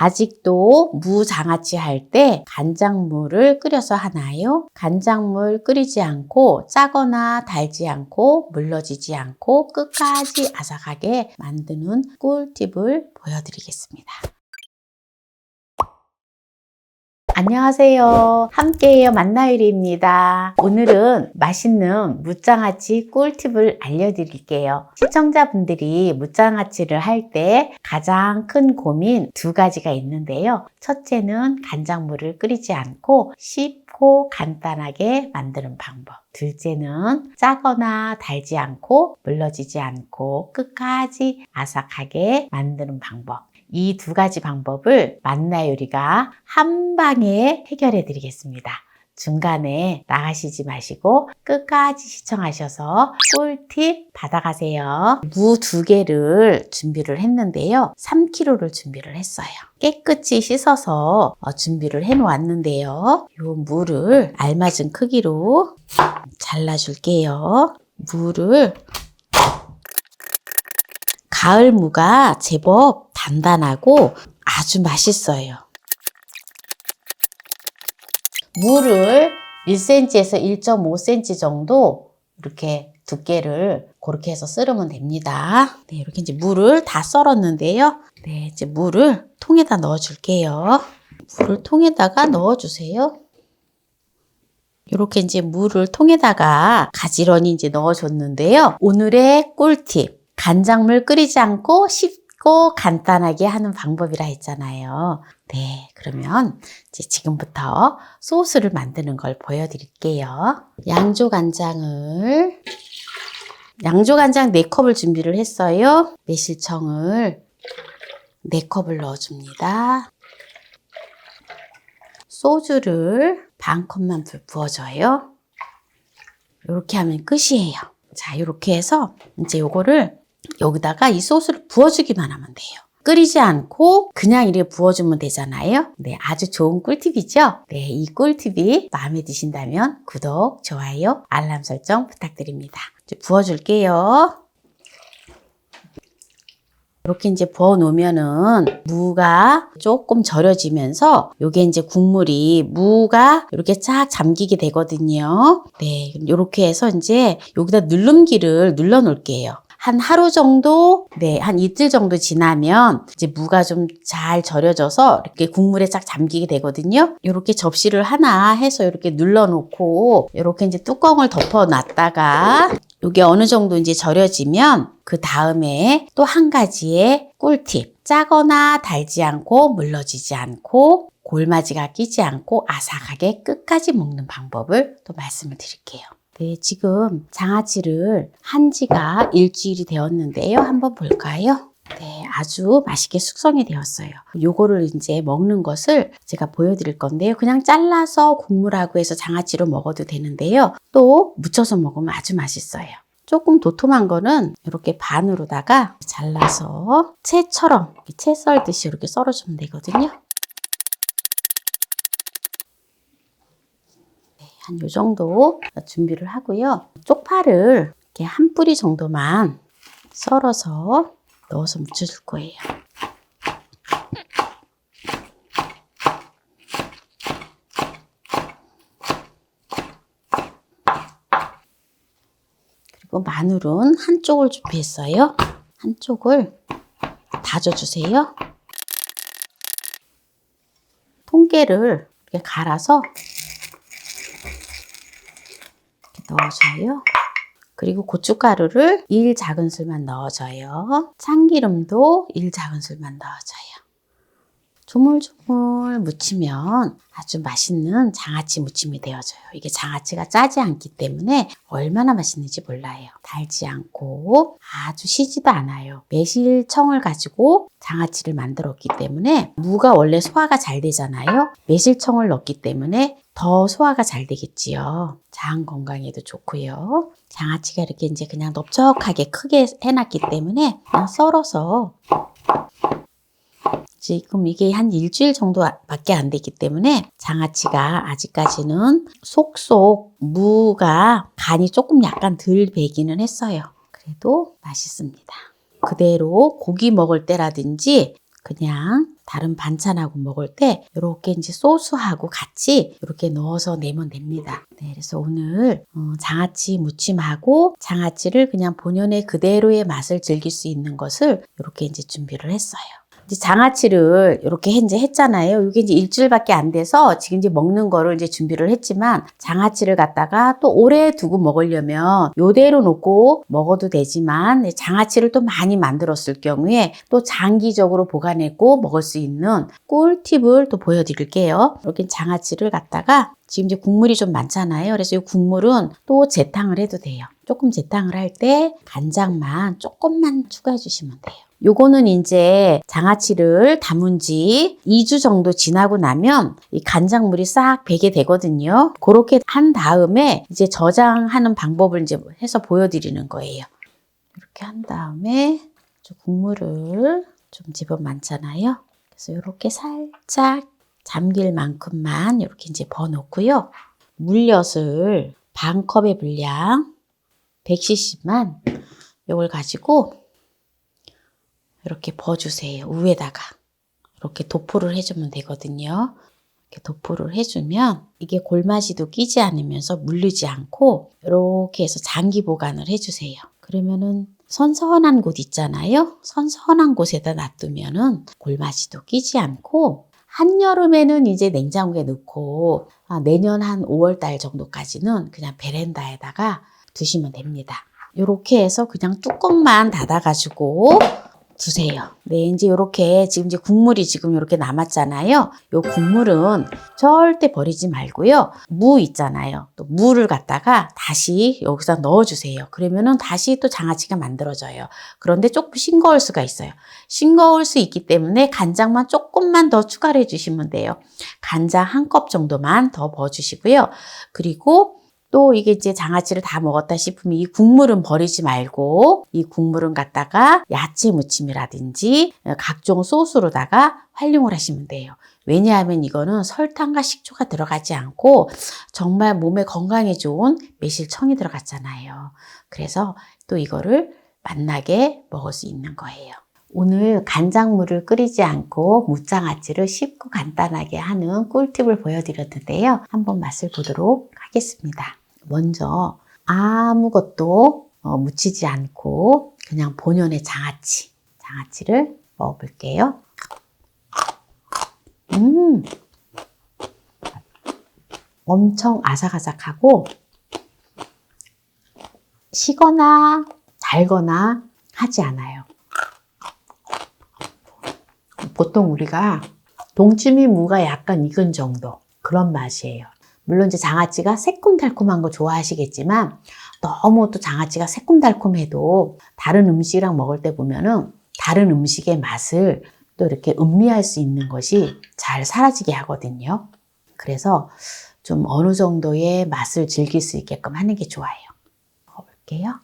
아직도 무장아찌 할 때 간장물을 끓여서 하나요? 간장물 끓이지 않고 짜거나 달지 않고 물러지지 않고 끝까지 아삭하게 만드는 꿀팁을 보여드리겠습니다. 안녕하세요. 함께해요 만나요리입니다. 오늘은 맛있는 무장아찌 꿀팁을 알려드릴게요. 시청자분들이 무장아찌를 할 때 가장 큰 고민 두 가지가 있는데요. 첫째는 간장물을 끓이지 않고 쉽고 간단하게 만드는 방법. 둘째는 짜거나 달지 않고 물러지지 않고 끝까지 아삭하게 만드는 방법. 이 두 가지 방법을 만나요리가 한 방에 해결해 드리겠습니다. 중간에 나가시지 마시고 끝까지 시청하셔서 꿀팁 받아가세요. 무 2개를 준비를 했는데요. 3kg를 준비를 했어요. 깨끗이 씻어서 준비를 해 놓았는데요. 이 무를 알맞은 크기로 잘라줄게요. 무를 가을 무가 제법 단단하고 아주 맛있어요. 무를 1cm에서 1.5cm 정도 이렇게 두께를 그렇게 해서 썰으면 됩니다. 네, 이렇게 이제 무를 다 썰었는데요. 네, 이제 무를 통에다 넣어 줄게요. 물을 통에다가 넣어 주세요. 이렇게 이제 물을 통에다가 가지런히 이제 넣어 줬는데요. 오늘의 꿀팁. 간장물 끓이지 않고 쉽고 간단하게 하는 방법이라 했잖아요. 네, 그러면 이제 지금부터 소스를 만드는 걸 보여드릴게요. 양조간장 4컵을 준비를 했어요. 매실청을 4컵을 넣어줍니다. 소주를 반 컵만 부어줘요. 이렇게 하면 끝이에요. 자, 이렇게 해서 이제 요거를 여기다가 이 소스를 부어주기만 하면 돼요. 끓이지 않고 그냥 이렇게 부어주면 되잖아요. 네, 아주 좋은 꿀팁이죠? 네, 이 꿀팁이 마음에 드신다면 구독, 좋아요, 알람 설정 부탁드립니다. 이제 부어줄게요. 이렇게 이제 부어 놓으면은 무가 조금 절여지면서 요게 이제 국물이 무가 이렇게 쫙 잠기게 되거든요. 네, 이렇게 해서 이제 여기다 누름기를 눌러 놓을게요. 한 하루 정도, 네, 한 이틀 정도 지나면 이제 무가 좀 잘 절여져서 이렇게 국물에 쫙 잠기게 되거든요. 이렇게 접시를 하나 해서 이렇게 눌러 놓고 이렇게 이제 뚜껑을 덮어 놨다가 이게 어느 정도 이제 절여지면 그 다음에 또 한 가지의 꿀팁. 짜거나 달지 않고 물러지지 않고 골마지가 끼지 않고 아삭하게 끝까지 먹는 방법을 또 말씀을 드릴게요. 네, 지금 장아찌를 한 지가 일주일이 되었는데요. 한번 볼까요? 네, 아주 맛있게 숙성이 되었어요. 요거를 이제 먹는 것을 제가 보여드릴 건데요. 그냥 잘라서 국물하고 해서 장아찌로 먹어도 되는데요. 또 무쳐서 먹으면 아주 맛있어요. 조금 도톰한 거는 이렇게 반으로다가 잘라서 채처럼 채 썰듯이 이렇게 썰어주면 되거든요. 한 요 정도 준비를 하고요. 쪽파를 이렇게 한 뿌리 정도만 썰어서 넣어서 무쳐줄 거예요. 그리고 마늘은 한쪽을 준비했어요. 한쪽을 다져주세요. 통깨를 이렇게 갈아서 넣어줘요. 그리고 고춧가루를 1작은술만 넣어줘요. 참기름도 1작은술만 넣어줘요. 조물조물 무치면 아주 맛있는 장아찌 무침이 되어져요. 이게 장아찌가 짜지 않기 때문에 얼마나 맛있는지 몰라요. 달지 않고 아주 시지도 않아요. 매실청을 가지고 장아찌를 만들었기 때문에 무가 원래 소화가 잘 되잖아요. 매실청을 넣기 때문에 더 소화가 잘 되겠지요. 장 건강에도 좋고요. 장아찌가 이렇게 이제 그냥 넓적하게 크게 해놨기 때문에 그냥 썰어서 지금 이게 한 일주일 정도밖에 안 되기 때문에 장아찌가 아직까지는 속속 무가 간이 조금 약간 덜 배기는 했어요. 그래도 맛있습니다. 그대로 고기 먹을 때라든지 그냥 다른 반찬하고 먹을 때 이렇게 이제 소스하고 같이 이렇게 넣어서 내면 됩니다. 네, 그래서 오늘 장아찌 무침하고 장아찌를 그냥 본연의 그대로의 맛을 즐길 수 있는 것을 이렇게 이제 준비를 했어요. 이제 장아찌를 이렇게 이제 했잖아요. 이게 이제 일주일밖에 안 돼서 지금 이제 먹는 거를 이제 준비를 했지만 장아찌를 갖다가 또 오래 두고 먹으려면 요대로 놓고 먹어도 되지만 장아찌를 또 많이 만들었을 경우에 또 장기적으로 보관하고 먹을 수 있는 꿀팁을 또 보여드릴게요. 이렇게 장아찌를 갖다가 지금 이제 국물이 좀 많잖아요. 그래서 이 국물은 또 재탕을 해도 돼요. 조금 재탕을 할 때 간장만 조금만 추가해 주시면 돼요. 요거는 이제 장아찌를 담은 지 2주 정도 지나고 나면 이 간장물이 싹 배게 되거든요. 그렇게 한 다음에 이제 저장하는 방법을 이제 해서 보여드리는 거예요. 이렇게 한 다음에 국물을 좀 제법 많잖아요. 그래서 이렇게 살짝 잠길 만큼만 이렇게 이제 버놓고요. 물엿을 반 컵의 분량 100cc만 이걸 가지고 이렇게 버주세요. 위에다가 이렇게 도포를 해주면 되거든요. 이렇게 도포를 해주면 이게 골마지도 끼지 않으면서 물르지 않고 이렇게 해서 장기 보관을 해주세요. 그러면은 선선한 곳 있잖아요. 선선한 곳에다 놔두면은 골마지도 끼지 않고 한여름에는 이제 냉장고에 넣고 내년 한 5월달 정도까지는 그냥 베란다에다가 두시면 됩니다. 이렇게 해서 그냥 뚜껑만 닫아가지고 두세요. 네, 이제 이렇게 지금 이제 국물이 지금 이렇게 남았잖아요. 이 국물은 절대 버리지 말고요. 무 있잖아요. 또 무를 갖다가 다시 여기서 넣어주세요. 그러면은 다시 또 장아찌가 만들어져요. 그런데 조금 싱거울 수가 있어요. 싱거울 수 있기 때문에 간장만 조금만 더 추가를 해주시면 돼요. 간장 한 컵 정도만 더 부어주시고요. 그리고 또 이게 이제 장아찌를 다 먹었다 싶으면 이 국물은 버리지 말고 이 국물은 갖다가 야채 무침이라든지 각종 소스로다가 활용을 하시면 돼요. 왜냐하면 이거는 설탕과 식초가 들어가지 않고 정말 몸에 건강에 좋은 매실청이 들어갔잖아요. 그래서 또 이거를 맛나게 먹을 수 있는 거예요. 오늘 간장물을 끓이지 않고 무장아찌를 쉽고 간단하게 하는 꿀팁을 보여드렸는데요. 한번 맛을 보도록 하겠습니다. 먼저 아무것도 묻히지 않고 그냥 본연의 장아찌를 먹어볼게요. 엄청 아삭아삭하고 시거나 달거나 하지 않아요. 보통 우리가 동치미 무가 약간 익은 정도 그런 맛이에요. 물론 이제 장아찌가 새콤달콤한 거 좋아하시겠지만 너무 또 장아찌가 새콤달콤해도 다른 음식이랑 먹을 때 보면은 다른 음식의 맛을 또 이렇게 음미할 수 있는 것이 잘 사라지게 하거든요. 그래서 좀 어느 정도의 맛을 즐길 수 있게끔 하는 게 좋아요. 먹어볼게요.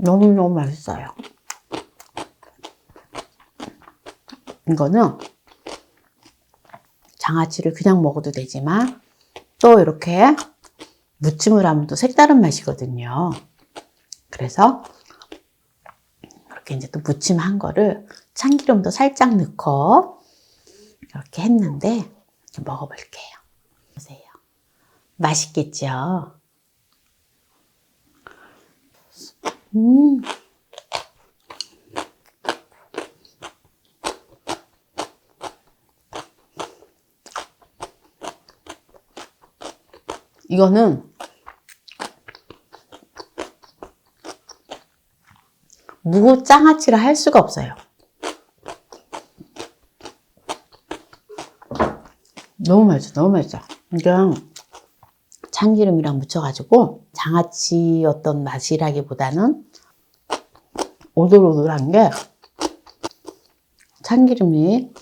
너무너무 맛있어요. 이거는 장아찌를 그냥 먹어도 되지만 또 이렇게 무침을 하면 또 색다른 맛이거든요. 그래서 이렇게 이제 또 무침한 거를 참기름도 살짝 넣고 이렇게 했는데 먹어볼게요. 보세요. 맛있겠죠? 이거는 무 장아찌를 할 수가 없어요. 너무 맛있어, 너무 맛있어. 그냥 참기름이랑 묻혀가지고 장아찌 어떤 맛이라기보다는 오돌오돌한 게 참기름이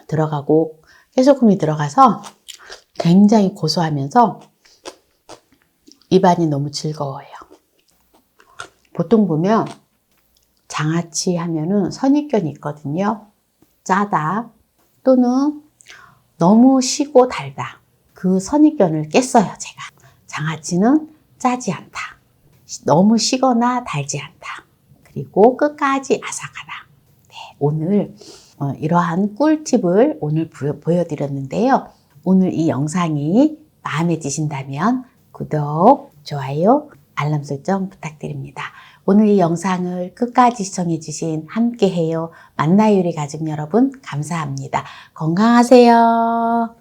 들어가고 깨소금이 들어가서 굉장히 고소하면서 입안이 너무 즐거워요. 보통 보면 장아찌 하면은 선입견이 있거든요. 짜다 또는 너무 시고 달다. 그 선입견을 깼어요, 제가. 장아찌는 짜지 않다. 너무 시거나 달지 않다. 그리고 끝까지 아삭하다. 네, 오늘 이러한 꿀팁을 오늘 보여드렸는데요. 오늘 이 영상이 마음에 드신다면 구독, 좋아요, 알람 설정 부탁드립니다. 오늘 이 영상을 끝까지 시청해주신 함께해요 만나요리 가족 여러분 감사합니다. 건강하세요.